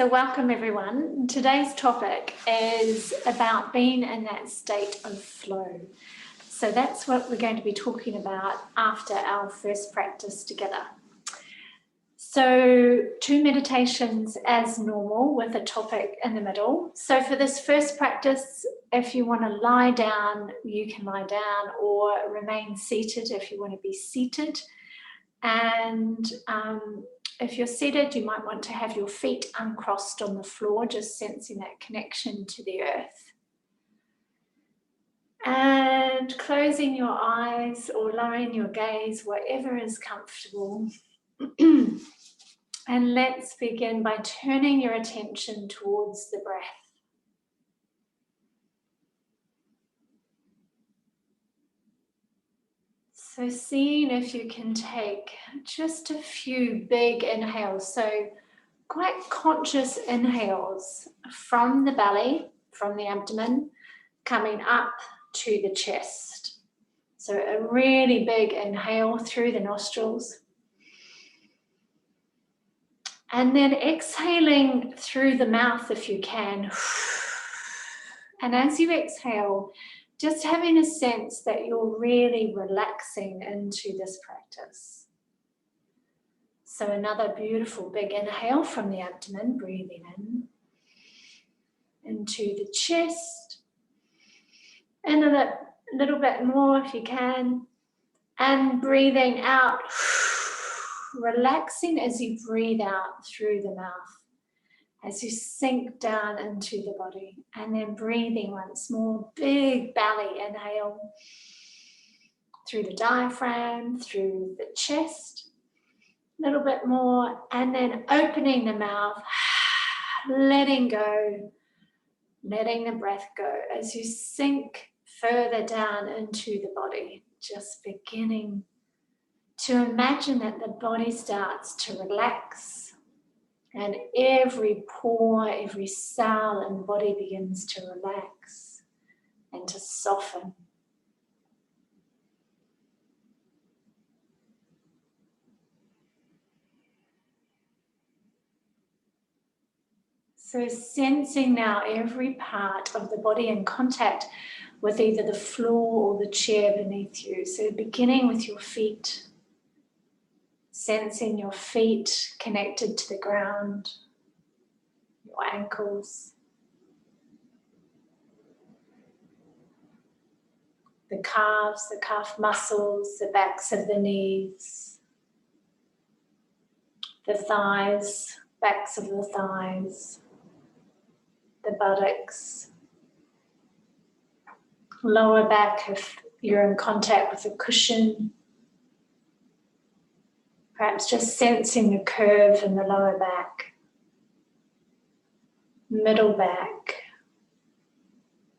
So welcome everyone. Today's topic is about being in that state of flow. So that's what we're going to be talking about after our first practice together. So 2 meditations as normal with a topic in the middle. So for this first practice, if you want to lie down, you can lie down, or remain seated if you want to be seated. And if you're seated, you might want to have your feet uncrossed on the floor, just sensing that connection to the earth. And closing your eyes or lowering your gaze, whatever is comfortable. And let's begin by turning your attention towards the breath. So seeing if you can take just a few big inhales, so quite conscious inhales from the belly, from the abdomen, coming up to the chest. So a really big inhale through the nostrils. And then exhaling through the mouth if you can. And as you exhale, just having a sense that you're really relaxing into this practice. So another beautiful big inhale from the abdomen, breathing in into the chest. And a little bit more if you can. And breathing out, relaxing as you breathe out through the mouth, as you sink down into the body. And then breathing once more, big belly inhale through the diaphragm, through the chest. A little bit more, and then opening the mouth, letting go, letting the breath go as you sink further down into the body, just beginning to imagine that the body starts to relax and every pore, every cell and body begins to relax and to soften. So sensing now every part of the body in contact with either the floor or the chair beneath you. So beginning with your feet, sensing your feet connected to the ground, your ankles, the calves, the calf muscles, the backs of the knees, the thighs, backs of the thighs, the buttocks, lower back if you're in contact with a cushion, perhaps just sensing the curve in the lower back, middle back,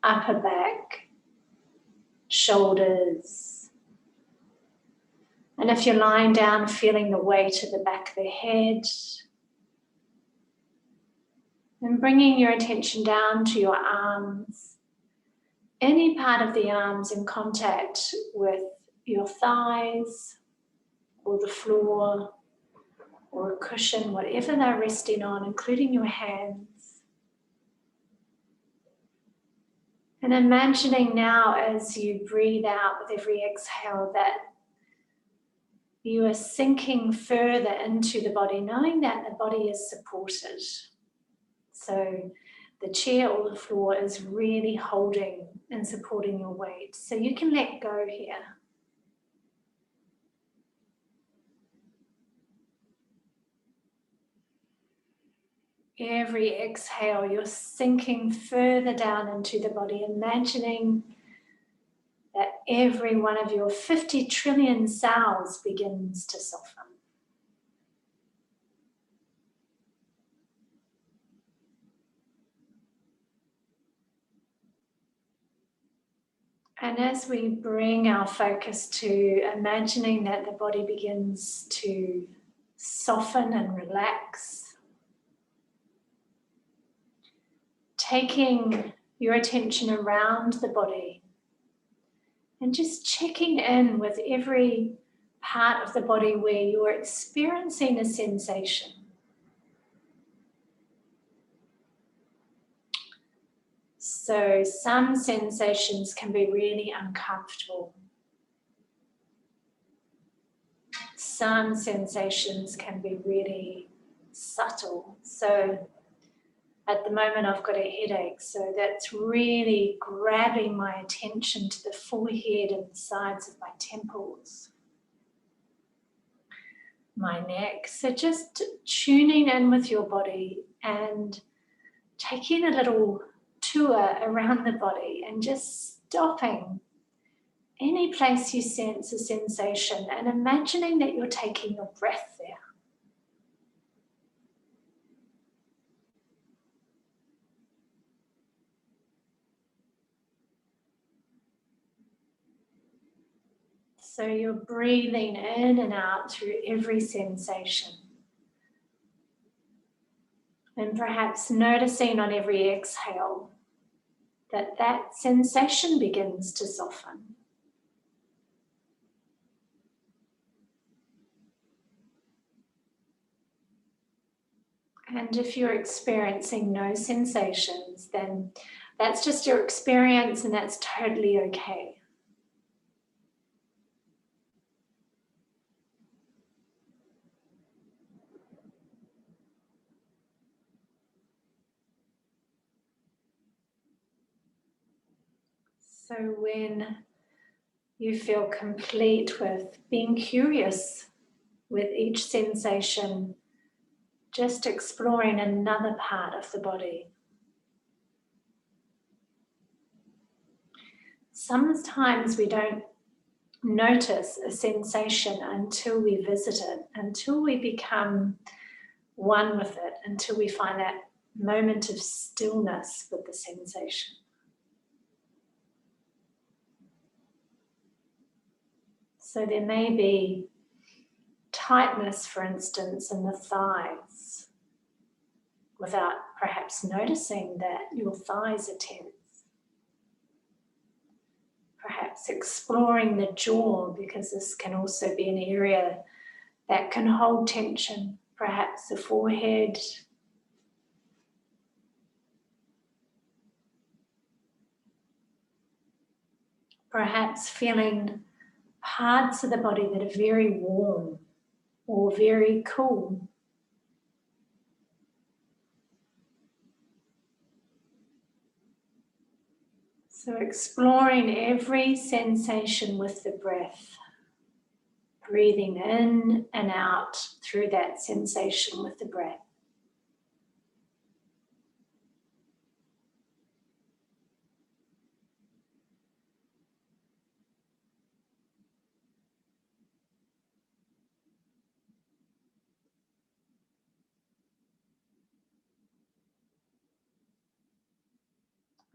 upper back, shoulders. And if you're lying down, feeling the weight at the back of the head. And bringing your attention down to your arms. Any part of the arms in contact with your thighs or the floor or a cushion, whatever they're resting on, including your hands. And imagining now as you breathe out with every exhale that you are sinking further into the body, knowing that the body is supported. So the chair or the floor is really holding and supporting your weight. So you can let go here. Every exhale, you're sinking further down into the body, imagining that every one of your 50 trillion cells begins to soften. And as we bring our focus to imagining that the body begins to soften and relax, taking your attention around the body and just checking in with every part of the body where you're experiencing a sensation. So some sensations can be really uncomfortable. Some sensations can be really subtle. So at the moment I've got a headache, so that's really grabbing my attention to the forehead and the sides of my temples, my neck. So just tuning in with your body and taking a little tour around the body and just stopping any place you sense a sensation and imagining that you're taking your breath there. So you're breathing in and out through every sensation. And perhaps noticing on every exhale that that sensation begins to soften. And if you're experiencing no sensations, then that's just your experience and that's totally okay. So when you feel complete with being curious with each sensation, just exploring another part of the body. Sometimes we don't notice a sensation until we visit it, until we become one with it, until we find that moment of stillness with the sensation. So there may be tightness, for instance, in the thighs, without perhaps noticing that your thighs are tense. Perhaps exploring the jaw, because this can also be an area that can hold tension. Perhaps the forehead. Perhaps feeling parts of the body that are very warm or very cool. So exploring every sensation with the breath, breathing in and out through that sensation with the breath.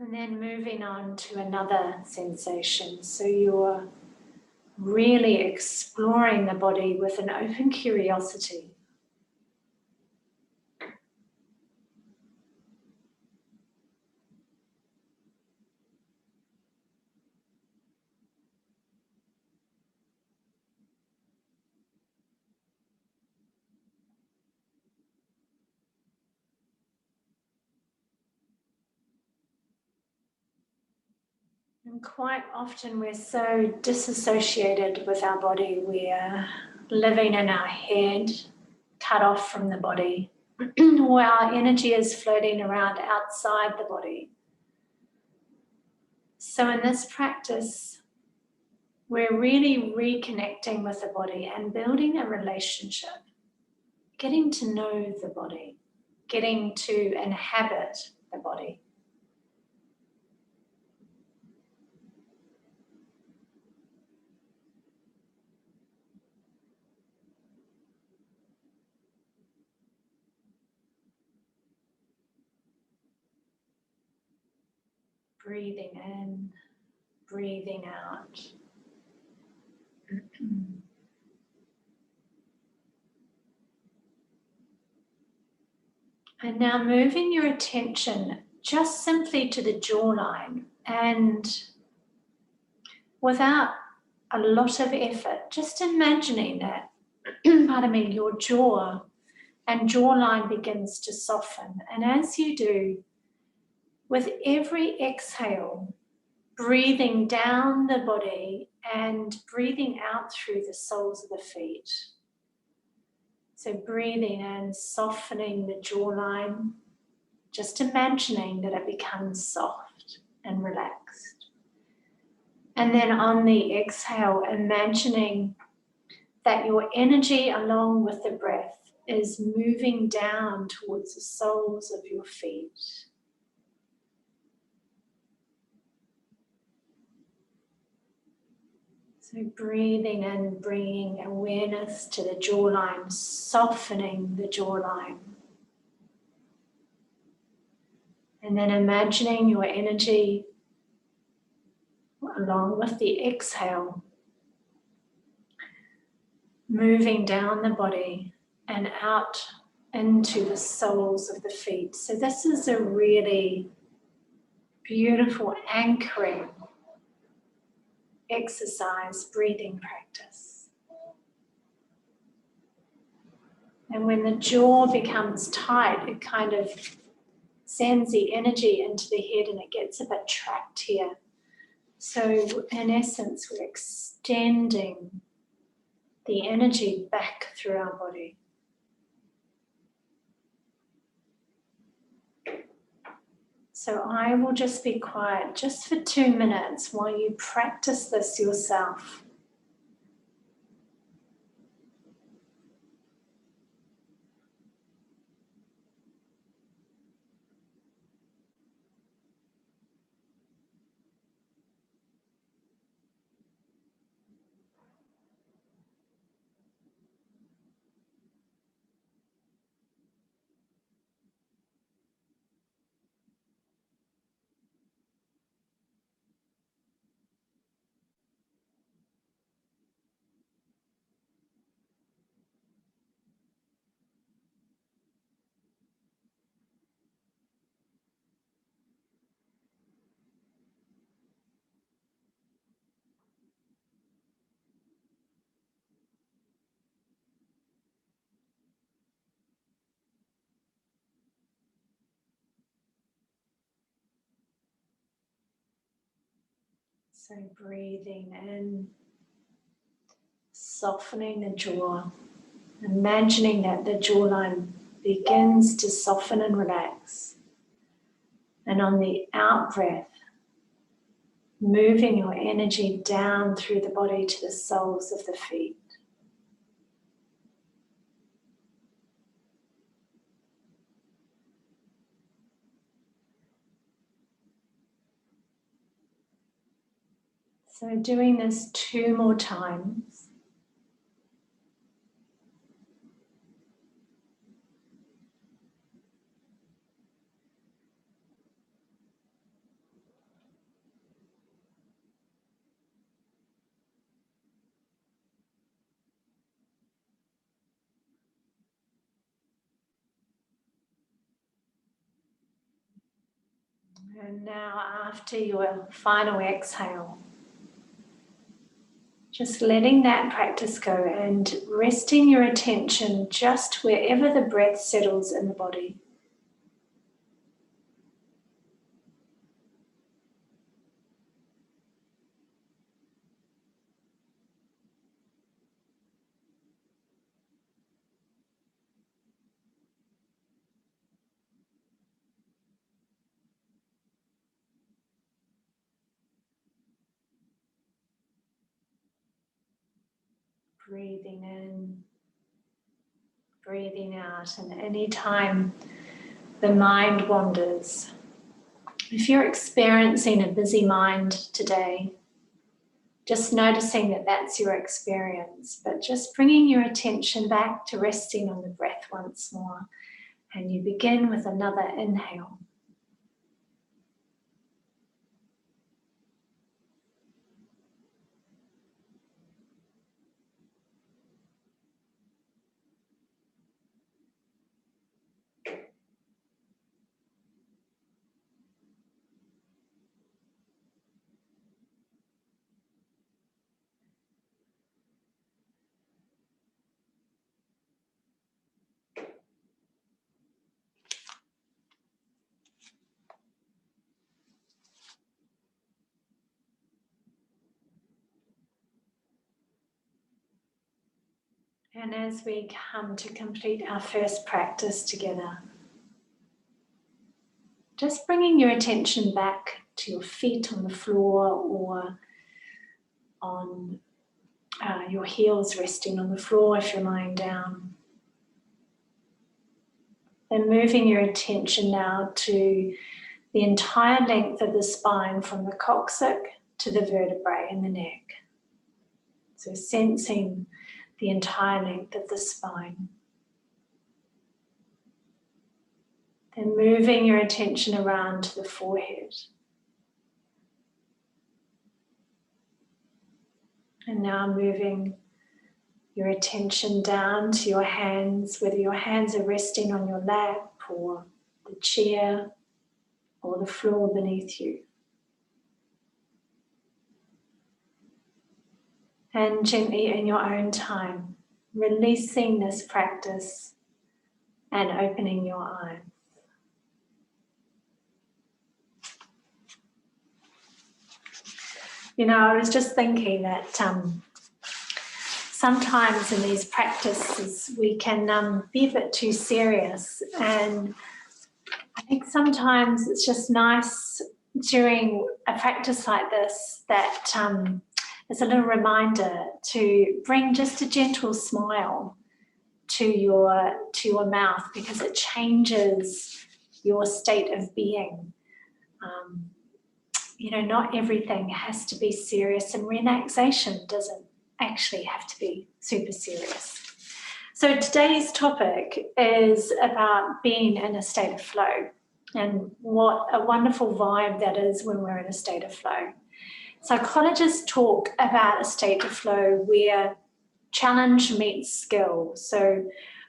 And then moving on to another sensation. So you're really exploring the body with an open curiosity. And quite often we're so disassociated with our body, we're living in our head, cut off from the body, or our energy is floating around outside the body. So in this practice, we're really reconnecting with the body and building a relationship, getting to know the body, getting to inhabit the body. Breathing in, breathing out. And now moving your attention just simply to the jawline, and without a lot of effort, just imagining that, pardon me, your jaw and jawline begins to soften. And as you do, With every exhale, breathing down the body and breathing out through the soles of the feet. So breathing in, softening the jawline, just imagining that it becomes soft and relaxed. And then on the exhale, imagining that your energy along with the breath is moving down towards the soles of your feet. So breathing in, bringing awareness to the jawline, softening the jawline. And then imagining your energy along with the exhale, moving down the body and out into the soles of the feet. So this is a really beautiful anchoring exercise, breathing practice. And when the jaw becomes tight, it kind of sends the energy into the head and it gets a bit trapped here. So in essence, we're extending the energy back through our body. So I will just be quiet just for 2 minutes while you practice this yourself. So breathing in, softening the jaw, imagining that the jawline begins to soften and relax. And on the out breath, moving your energy down through the body to the soles of the feet. So doing this 2 more times. And now after your final exhale, just letting that practice go and resting your attention just wherever the breath settles in the body. Breathing in, breathing out, and anytime the mind wanders, if you're experiencing a busy mind today, just noticing that that's your experience, but just bringing your attention back to resting on the breath once more. And you begin with another inhale. And as we come to complete our first practice together, just bringing your attention back to your feet on the floor or on your heels resting on the floor if you're lying down. Then moving your attention now to the entire length of the spine from the coccyx to the vertebrae in the neck. So sensing the entire length of the spine. Then moving your attention around to the forehead. And now moving your attention down to your hands, whether your hands are resting on your lap or the chair or the floor beneath you. And gently in your own time, releasing this practice and opening your eyes. You know, I was just thinking that sometimes in these practices we can be a bit too serious, and I think sometimes it's just nice during a practice like this that it's a little reminder to bring just a gentle smile to your mouth, because it changes your state of being. You know, not everything has to be serious, and relaxation doesn't actually have to be super serious. So today's topic is about being in a state of flow, and what a wonderful vibe that is when we're in a state of flow. Psychologists talk about a state of flow where challenge meets skill. So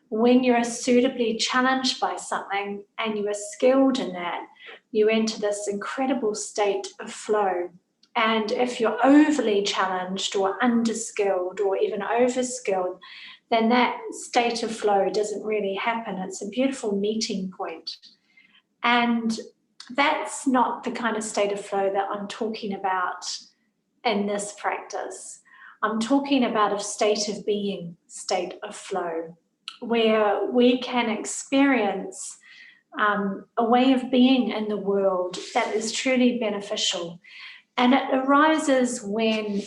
when you're suitably challenged by something and you are skilled in that, you enter this incredible state of flow. And if you're overly challenged or underskilled or even overskilled, then that state of flow doesn't really happen. It's a beautiful meeting point. And that's not the kind of state of flow that I'm talking about in this practice. I'm talking about a state of being, state of flow, where we can experience a way of being in the world that is truly beneficial. And it arises when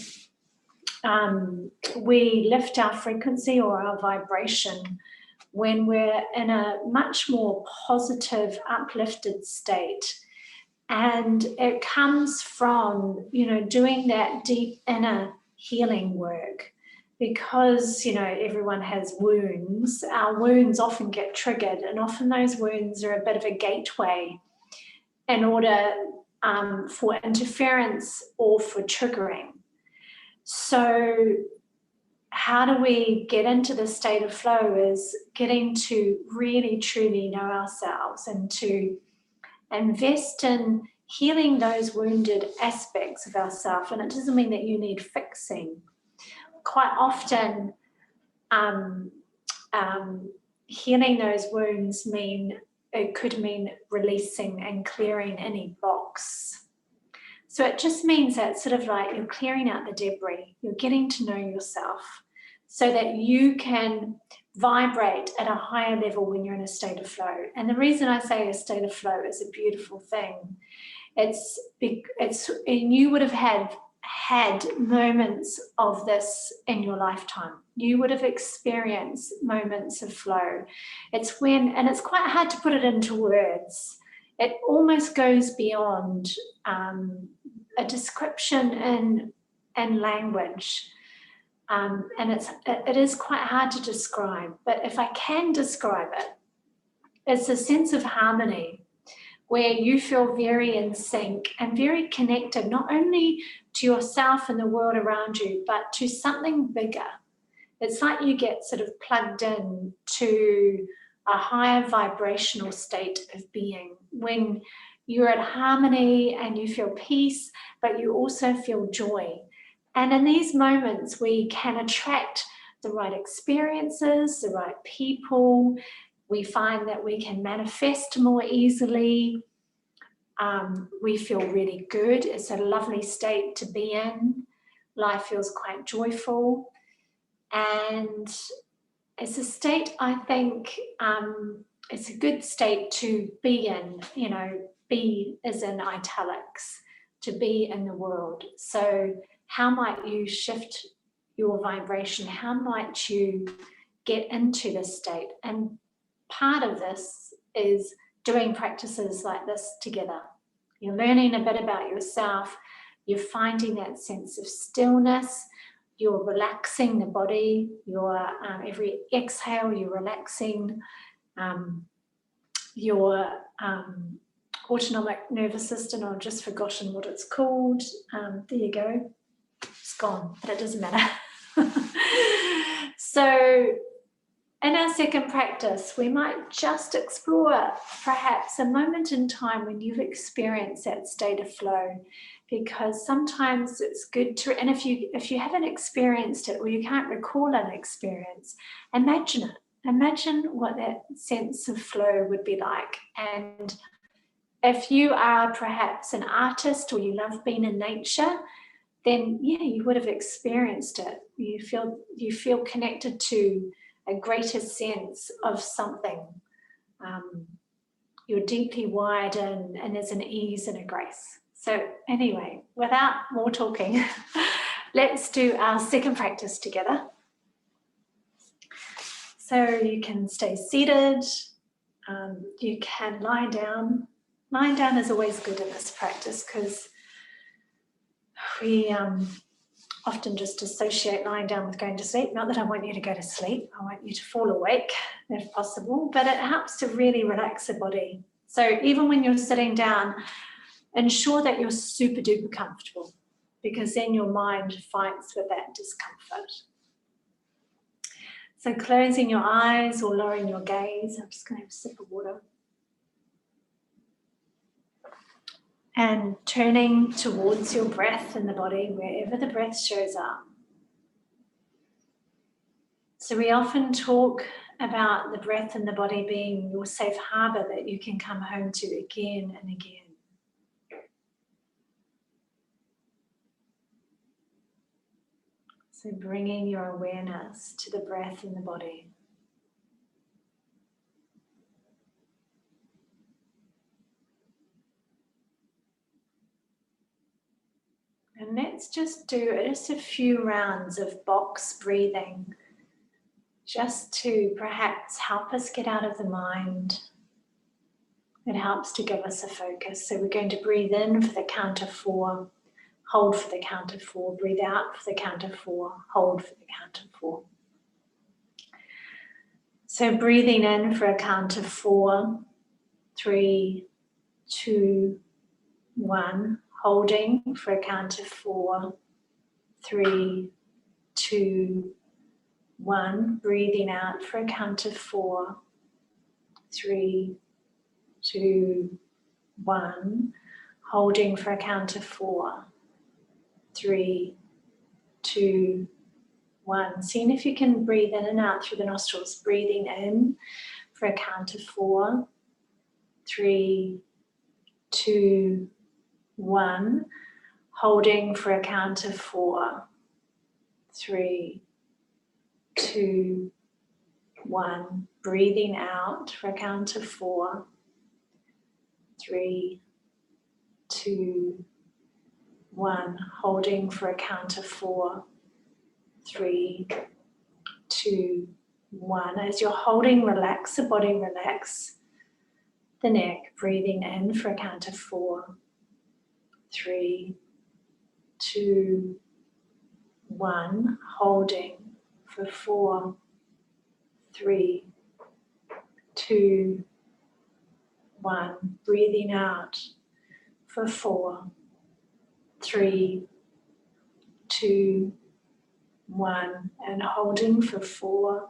we lift our frequency or our vibration, when we're in a much more positive, uplifted state. And it comes from, you know, doing that deep inner healing work. Because, you know, everyone has wounds, our wounds often get triggered, and often those wounds are a bit of a gateway in order for interference or for triggering. So how do we get into the state of flow is getting to really truly know ourselves and to invest in healing those wounded aspects of ourselves. And it doesn't mean that you need fixing. Quite often, healing those wounds could mean releasing and clearing any blocks. So it just means that sort of like you're clearing out the debris, you're getting to know yourself so that you can vibrate at a higher level when you're in a state of flow. And the reason I say a state of flow is a beautiful thing. And you would have had moments of this in your lifetime. You would have experienced moments of flow. It's quite hard to put it into words. It almost goes beyond a description in language. And it is quite hard to describe, but if I can describe it, it's a sense of harmony where you feel very in sync and very connected, not only to yourself and the world around you, but to something bigger. It's like you get sort of plugged in to a higher vibrational state of being when you're at harmony and you feel peace, but you also feel joy. And in these moments, we can attract the right experiences, the right people. We find that we can manifest more easily. We feel really good. It's a lovely state to be in. Life feels quite joyful. And it's a state, I think, it's a good state to be in, you know, be is in italics, to be in the world. So how might you shift your vibration? How might you get into this state? And part of this is doing practices like this together. You're learning a bit about yourself, you're finding that sense of stillness, you're relaxing the body, you're every exhale, you're relaxing your autonomic nervous system. I've just forgotten what it's called. There you go. It's gone, but it doesn't matter. So in our second practice, we might just explore perhaps a moment in time when you've experienced that state of flow, because sometimes it's good to, and if you haven't experienced it or you can't recall an experience, imagine it. Imagine what that sense of flow would be like. And if you are perhaps an artist or you love being in nature, then yeah, you would have experienced it. You feel connected to a greater sense of something. You're deeply wired in, and there's an ease and a grace. So anyway, without more talking, let's do our second practice together. So you can stay seated, you can lie down. Lying down is always good in this practice because we often just associate lying down with going to sleep. Not that I want you to go to sleep, I want you to fall awake if possible, but it helps to really relax the body. So even when you're sitting down, ensure that you're super duper comfortable, because then your mind fights with that discomfort. So closing your eyes or lowering your gaze. I'm just going to have a sip of water. And turning towards your breath in the body, wherever the breath shows up. So we often talk about the breath in the body being your safe harbor that you can come home to again and again. So bringing your awareness to the breath in the body. And let's just do just a few rounds of box breathing, just to perhaps help us get out of the mind. It helps to give us a focus. So we're going to breathe in for the count of 4, hold for the count of 4, breathe out for the count of 4, hold for the count of 4. So breathing in for a count of 4, 3, 2, 1, holding for a count of 4, 3, 2, 1, breathing out for a count of 4, 3, 2, 1, holding for a count of 4, 3, 2, 1. Seeing if you can breathe in and out through the nostrils. Breathing in for a count of 4, 3, 2, 1. Holding for a count of 4, 3, 2, 1. Breathing out for a count of 4, 3, 2, 1. Holding for a count of 4, 3, 2, 1. As you're holding, relax the body, relax the neck. Breathing in for a count of 4, 3, 2, 1. Holding for 4, 3, 2, 1. Breathing out for 4, 3, 2, 1. And holding for 4,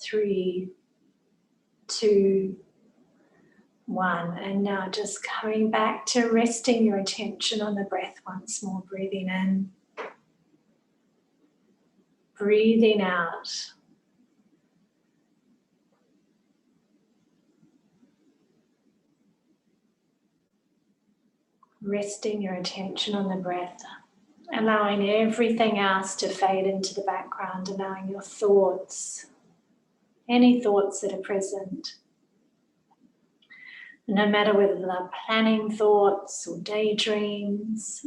3, 2, 1. And now just coming back to resting your attention on the breath once more. Breathing in, breathing out. Resting your attention on the breath, allowing everything else to fade into the background, allowing your thoughts, any thoughts that are present. No matter whether they're planning thoughts or daydreams,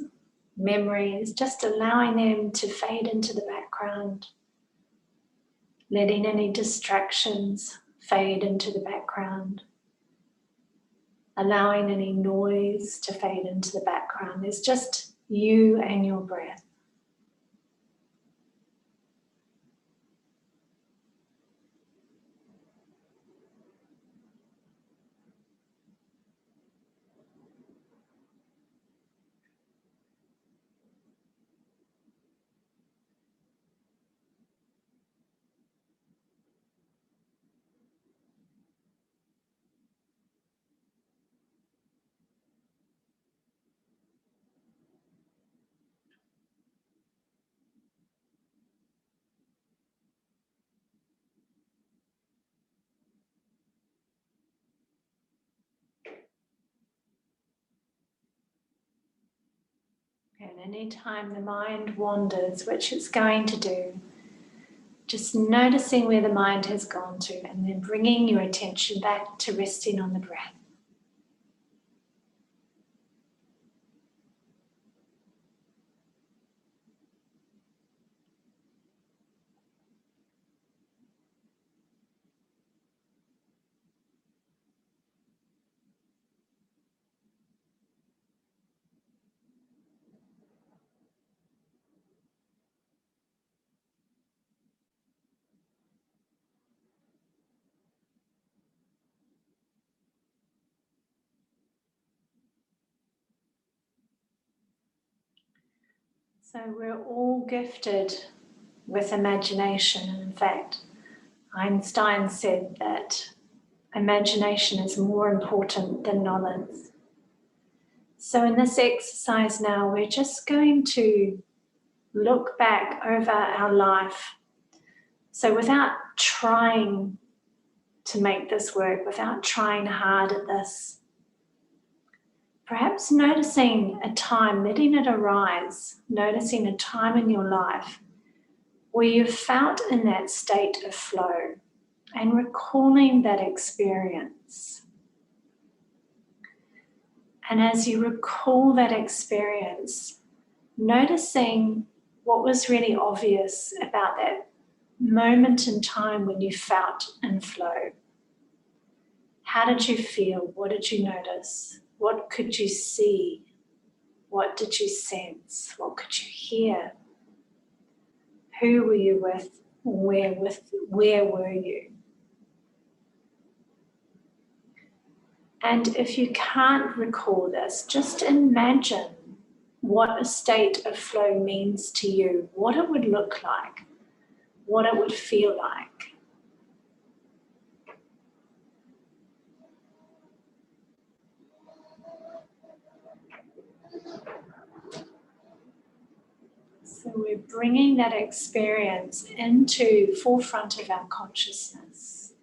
memories, just allowing them to fade into the background, letting any distractions fade into the background, allowing any noise to fade into the background. There's just you and your breath. And anytime the mind wanders, which it's going to do, just noticing where the mind has gone to and then bringing your attention back to resting on the breath. So we're all gifted with imagination. And in fact, Einstein said that imagination is more important than knowledge. So in this exercise now, we're just going to look back over our life. So without trying to make this work, without trying hard at this, perhaps noticing a time, letting it arise, noticing a time in your life where you felt in that state of flow and recalling that experience. And as you recall that experience, noticing what was really obvious about that moment in time when you felt in flow. How did you feel? What did you notice? What could you see? What did you sense? What could you hear? Who were you with? Where were you? And if you can't recall this, just imagine what a state of flow means to you, what it would look like, what it would feel like. So we're bringing that experience into forefront of our consciousness.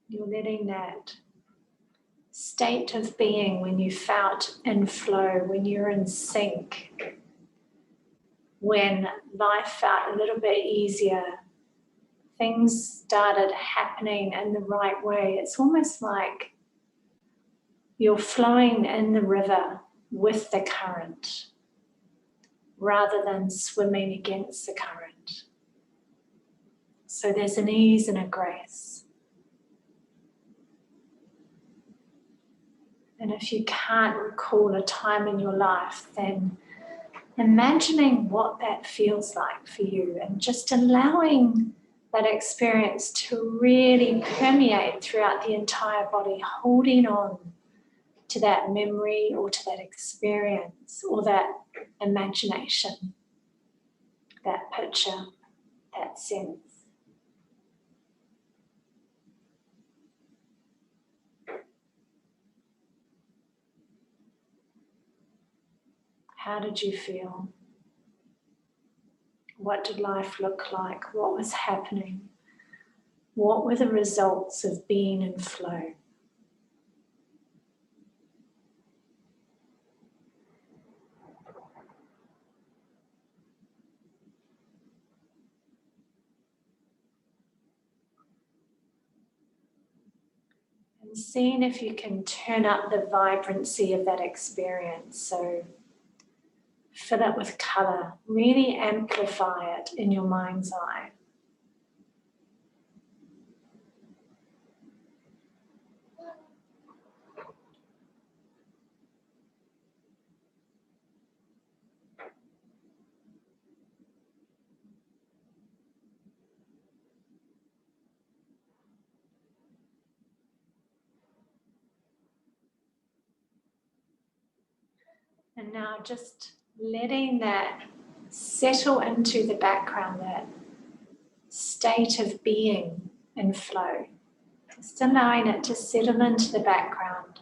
You're letting that state of being when you felt in flow, when you're in sync, when life felt a little bit easier, things started happening in the right way. It's almost like you're flowing in the river with the current rather than swimming against the current. So there's an ease and a grace. And if you can't recall a time in your life, then imagining what that feels like for you and just allowing that experience to really permeate throughout the entire body, holding on to that memory or to that experience or that imagination, that picture, that sense. How did you feel? What did life look like? What was happening? What were the results of being in flow? And seeing if you can turn up the vibrancy of that experience. So fill it with colour, really amplify it in your mind's eye. And now just letting that settle into the background, that state of being in flow. Just allowing it to settle into the background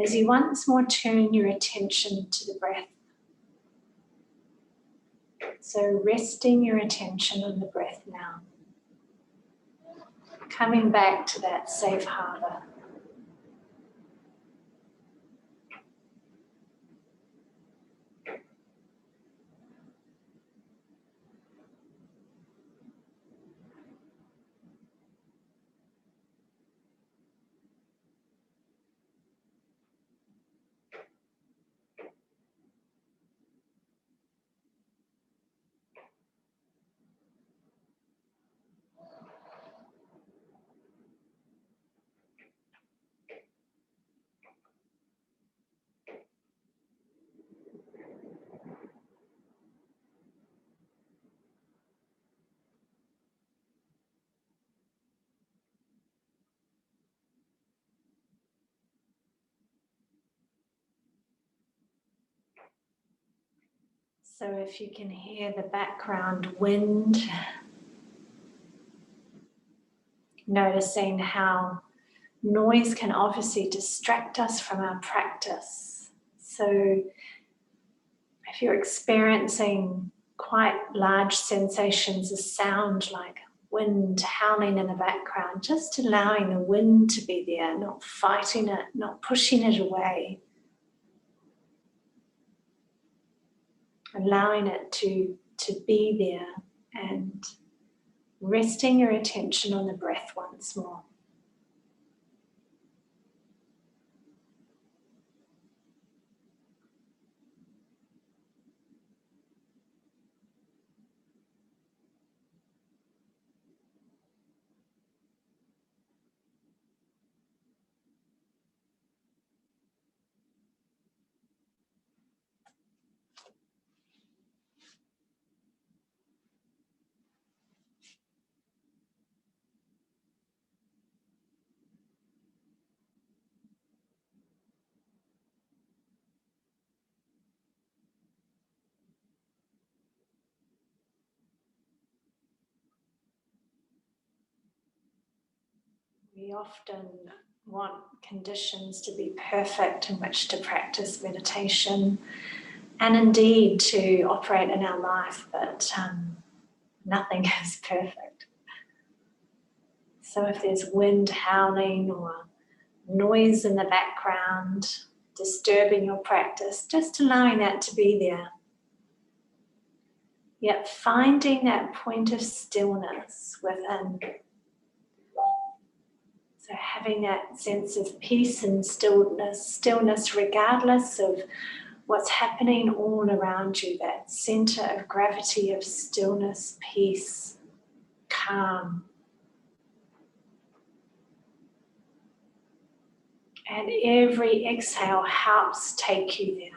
as you once more turn your attention to the breath. So resting your attention on the breath now. Coming back to that safe harbour. So if you can hear the background wind, noticing how noise can obviously distract us from our practice. So if you're experiencing quite large sensations of sound like wind howling in the background, just allowing the wind to be there, not fighting it, not pushing it away. Allowing it to be there and resting your attention on the breath once more. We often want conditions to be perfect in which to practice meditation and indeed to operate in our life, but nothing is perfect. So if there's wind howling or noise in the background disturbing your practice, just allowing that to be there. Yet finding that point of stillness within. So having that sense of peace and stillness regardless of what's happening all around you, that center of gravity of stillness, peace, calm. And every exhale helps take you there.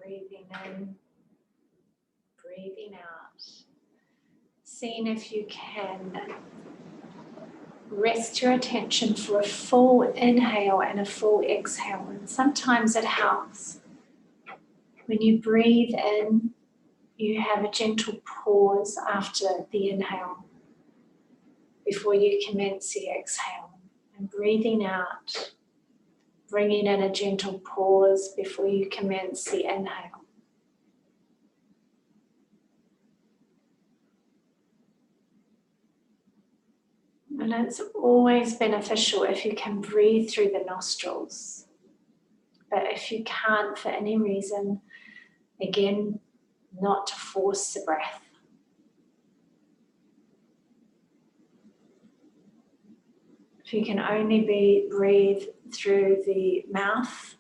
Breathing in, breathing out. Seeing if you can rest your attention for a full inhale and a full exhale. And sometimes it helps. When you breathe in, you have a gentle pause after the inhale before you commence the exhale. And breathing out, bringing in a gentle pause before you commence the inhale. And it's always beneficial if you can breathe through the nostrils. But if you can't for any reason, again, not to force the breath. If you can only breathe through the mouth,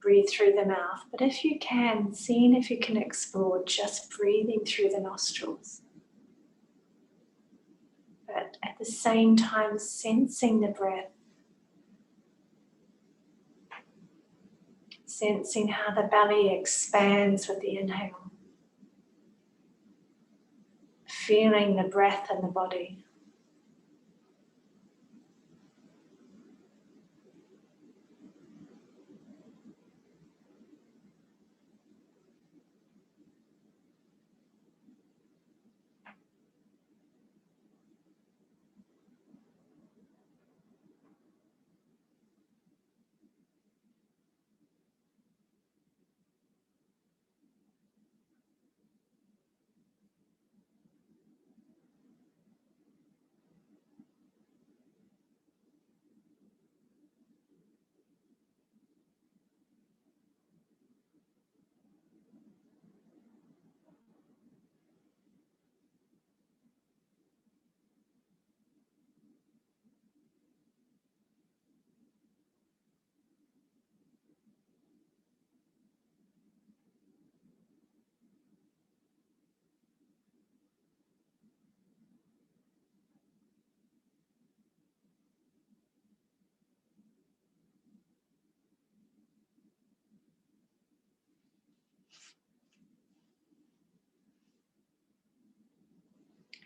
breathe through the mouth. But if you can, seeing if you can explore just breathing through the nostrils. But at the same time, sensing the breath. Sensing how the belly expands with the inhale. Feeling the breath in the body.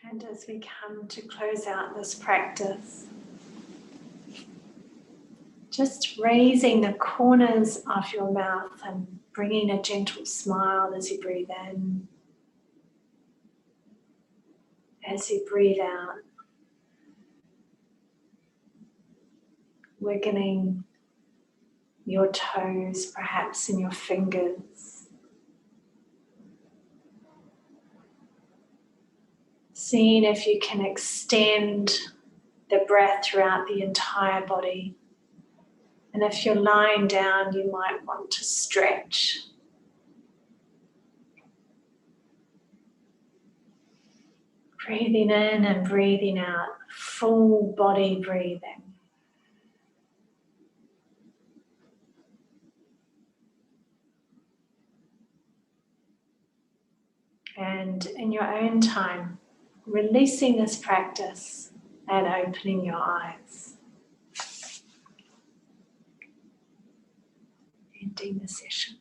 And as we come to close out this practice, just raising the corners of your mouth and bringing a gentle smile as you breathe in. As you breathe out, wiggling your toes, perhaps in your fingers. Seeing if you can extend the breath throughout the entire body. And if you're lying down, you might want to stretch. Breathing in and breathing out, full body breathing. And in your own time, releasing this practice and opening your eyes. Ending the session.